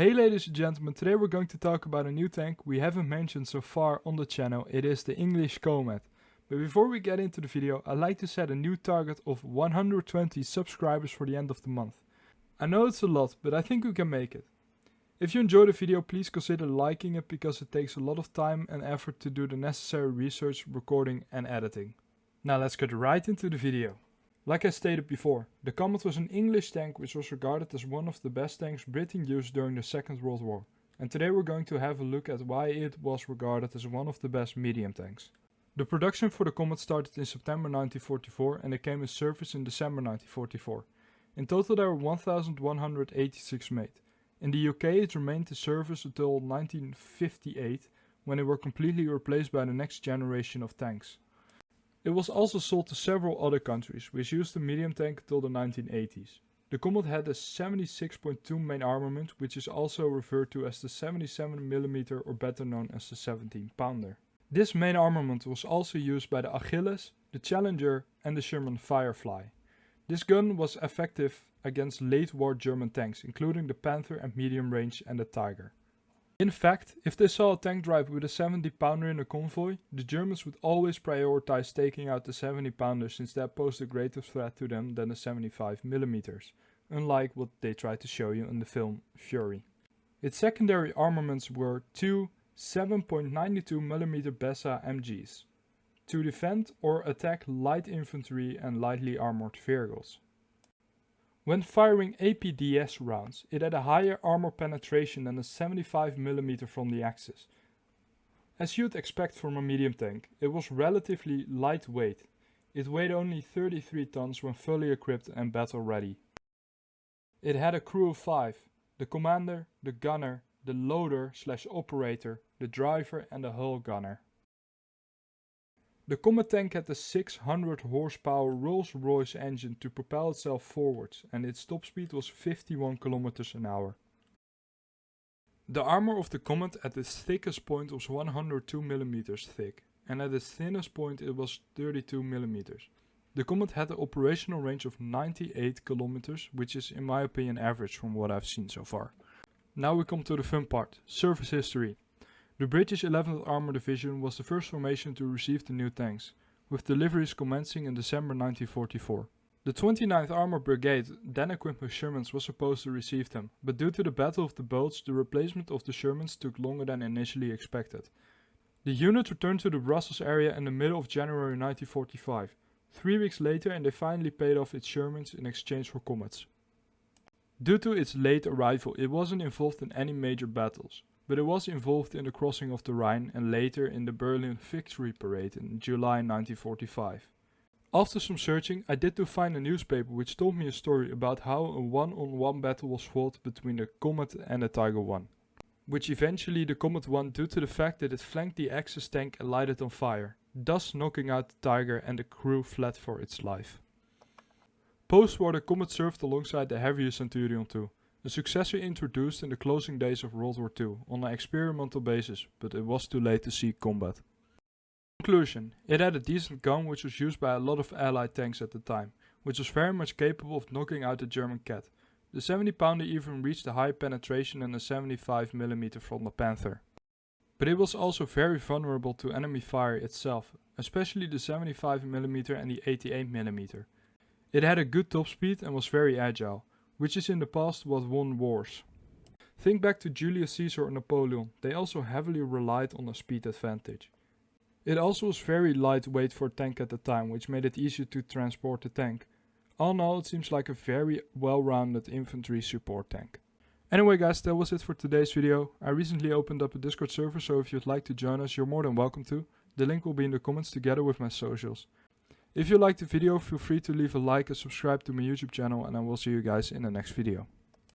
Hey ladies and gentlemen, today we're going to talk about a new tank we haven't mentioned so far on the channel. It is the English Comet. But before we get into the video, I'd like to set a new target of 120 subscribers for the end of the month. I know it's a lot, but I think we can make it. If you enjoyed the video, please consider liking it because it takes a lot of time and effort to do the necessary research, recording and editing. Now let's get right into the video. Like I stated before, the Comet was an English tank which was regarded as one of the best tanks Britain used during the Second World War. And today we're going to have a look at why it was regarded as one of the best medium tanks. The production for the Comet started in September 1944 and it came in service in December 1944. In total there were 1,186 made. In the UK it remained in service until 1958 when they were completely replaced by the next generation of tanks. It was also sold to several other countries, which used the medium tank until the 1980s. The Comet had a 76.2 main armament, which is also referred to as the 77mm or better known as the 17-pounder. This main armament was also used by the Achilles, the Challenger and the Sherman Firefly. This gun was effective against late war German tanks, including the Panther at medium range and the Tiger. In fact, if they saw a tank drive with a 70-pounder in a convoy, the Germans would always prioritize taking out the 70-pounder since that posed a greater threat to them than the 75mm, unlike what they tried to show you in the film Fury. Its secondary armaments were two 7.92mm Besa MGs, to defend or attack light infantry and lightly armored vehicles. When firing APDS rounds, it had a higher armor penetration than a 75mm from the Axis. As you'd expect from a medium tank, it was relatively lightweight. It weighed only 33 tons when fully equipped and battle ready. It had a crew of 5, the commander, the gunner, the loader/operator, the driver and the hull gunner. The Comet tank had a 600 horsepower Rolls-Royce engine to propel itself forwards and its top speed was 51 km an hour. The armor of the Comet at its thickest point was 102mm thick and at its thinnest point it was 32mm. The Comet had an operational range of 98 km, which is in my opinion average from what I've seen so far. Now we come to the fun part, service history. The British 11th Armored Division was the first formation to receive the new tanks, with deliveries commencing in December 1944. The 29th Armored Brigade, then equipped with Shermans, was supposed to receive them, but due to the Battle of the Bulge, the replacement of the Shermans took longer than initially expected. The unit returned to the Brussels area in the middle of January 1945, 3 weeks later, and they finally paid off its Shermans in exchange for Comets. Due to its late arrival, it wasn't involved in any major battles. But it was involved in the crossing of the Rhine and later in the Berlin Victory Parade in July 1945. After some searching, I did find a newspaper which told me a story about how a one-on-one battle was fought between the Comet and the Tiger I, which eventually the Comet won due to the fact that it flanked the Axis tank and lighted on fire, thus knocking out the Tiger and the crew fled for its life. Post-war the Comet served alongside the heavier Centurion II. A successor introduced in the closing days of World War II on an experimental basis, but it was too late to see combat. Conclusion: it had a decent gun which was used by a lot of Allied tanks at the time, which was very much capable of knocking out the German Cat. The 70-pounder even reached a higher penetration than the 75mm from the Panther. But it was also very vulnerable to enemy fire itself, especially the 75mm and the 88mm. It had a good top speed and was very agile, which is in the past what won wars. Think back to Julius Caesar or Napoleon, they also heavily relied on a speed advantage. It also was very lightweight for a tank at the time, which made it easier to transport the tank. All in all, it seems like a very well-rounded infantry support tank. Anyway guys, that was it for today's video. I recently opened up a Discord server, so if you'd like to join us, you're more than welcome to. The link will be in the comments together with my socials. If you liked the video, feel free to leave a like and subscribe to my YouTube channel, and I will see you guys in the next video.